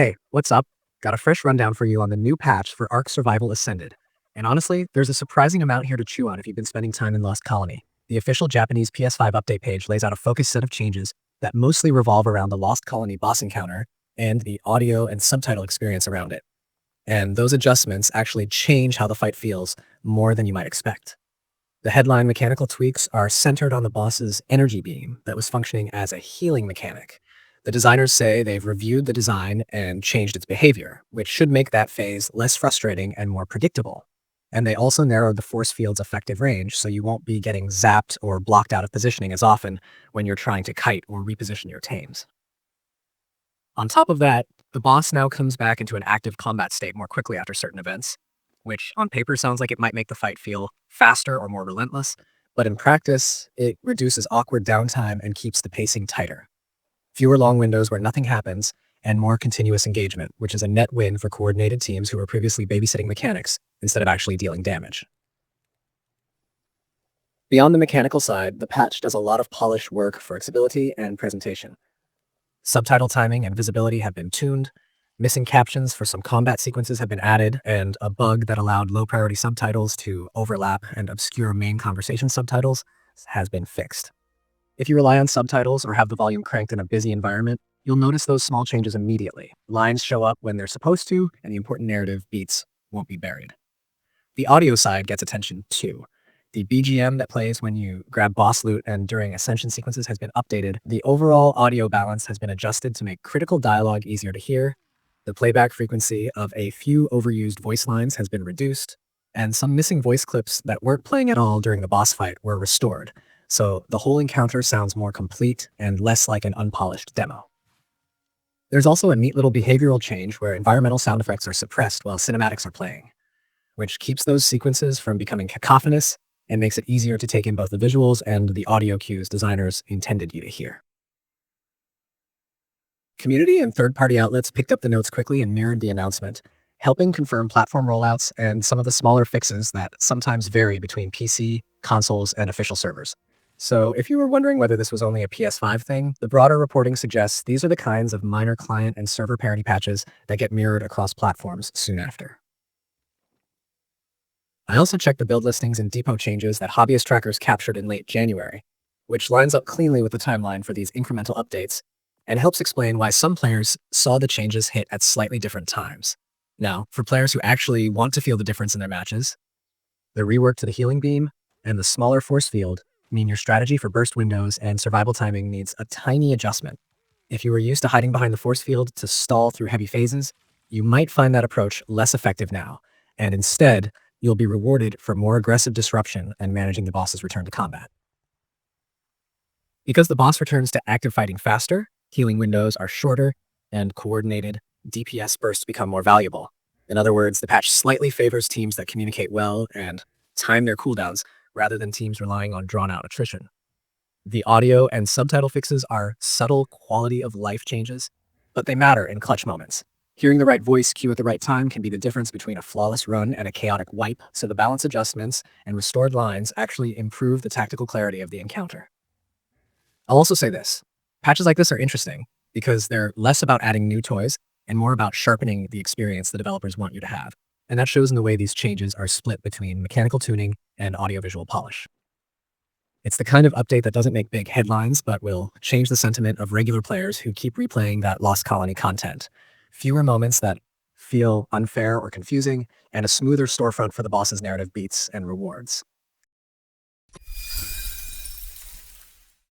Hey, what's up? Got a fresh rundown for you on the new patch for ARK Survival Ascended. And honestly, there's a surprising amount here to chew on if you've been spending time in Lost Colony. The official Japanese PS5 update page lays out a focused set of changes that mostly revolve around the Lost Colony boss encounter and the audio and subtitle experience around it. And those adjustments actually change how the fight feels more than you might expect. The headline mechanical tweaks are centered on the boss's energy beam that was functioning as a healing mechanic. The designers say they've reviewed the design and changed its behavior, which should make that phase less frustrating and more predictable. And they also narrowed the force field's effective range, so you won't be getting zapped or blocked out of positioning as often when you're trying to kite or reposition your tames. On top of that, the boss now comes back into an active combat state more quickly after certain events, which on paper sounds like it might make the fight feel faster or more relentless, but in practice, it reduces awkward downtime and keeps the pacing tighter. Fewer long windows where nothing happens, and more continuous engagement, which is a net win for coordinated teams who were previously babysitting mechanics instead of actually dealing damage. Beyond the mechanical side, the patch does a lot of polished work for accessibility and presentation. Subtitle timing and visibility have been tuned, missing captions for some combat sequences have been added, and a bug that allowed low-priority subtitles to overlap and obscure main conversation subtitles has been fixed. If you rely on subtitles or have the volume cranked in a busy environment, you'll notice those small changes immediately. Lines show up when they're supposed to, and the important narrative beats won't be buried. The audio side gets attention too. The BGM that plays when you grab boss loot and during ascension sequences has been updated. The overall audio balance has been adjusted to make critical dialogue easier to hear. The playback frequency of a few overused voice lines has been reduced, and some missing voice clips that weren't playing at all during the boss fight were restored. So the whole encounter sounds more complete and less like an unpolished demo. There's also a neat little behavioral change where environmental sound effects are suppressed while cinematics are playing, which keeps those sequences from becoming cacophonous and makes it easier to take in both the visuals and the audio cues designers intended you to hear. Community and third-party outlets picked up the notes quickly and mirrored the announcement, helping confirm platform rollouts and some of the smaller fixes that sometimes vary between PC, consoles, and official servers. So if you were wondering whether this was only a PS5 thing, the broader reporting suggests these are the kinds of minor client and server parity patches that get mirrored across platforms soon after. I also checked the build listings and depot changes that hobbyist trackers captured in late January, which lines up cleanly with the timeline for these incremental updates and helps explain why some players saw the changes hit at slightly different times. Now, for players who actually want to feel the difference in their matches, the rework to the healing beam and the smaller force field mean your strategy for burst windows and survival timing needs a tiny adjustment. If you were used to hiding behind the force field to stall through heavy phases, you might find that approach less effective now, and instead, you'll be rewarded for more aggressive disruption and managing the boss's return to combat. Because the boss returns to active fighting faster, healing windows are shorter, and coordinated DPS bursts become more valuable. In other words, the patch slightly favors teams that communicate well and time their cooldowns rather than teams relying on drawn-out attrition. The audio and subtitle fixes are subtle quality of life changes, but they matter in clutch moments. Hearing the right voice cue at the right time can be the difference between a flawless run and a chaotic wipe, so the balance adjustments and restored lines actually improve the tactical clarity of the encounter. I'll also say this. Patches like this are interesting because they're less about adding new toys and more about sharpening the experience the developers want you to have. And that shows in the way these changes are split between mechanical tuning and audiovisual polish. It's the kind of update that doesn't make big headlines, but will change the sentiment of regular players who keep replaying that Lost Colony content. Fewer moments that feel unfair or confusing, and a smoother storefront for the boss's narrative beats and rewards.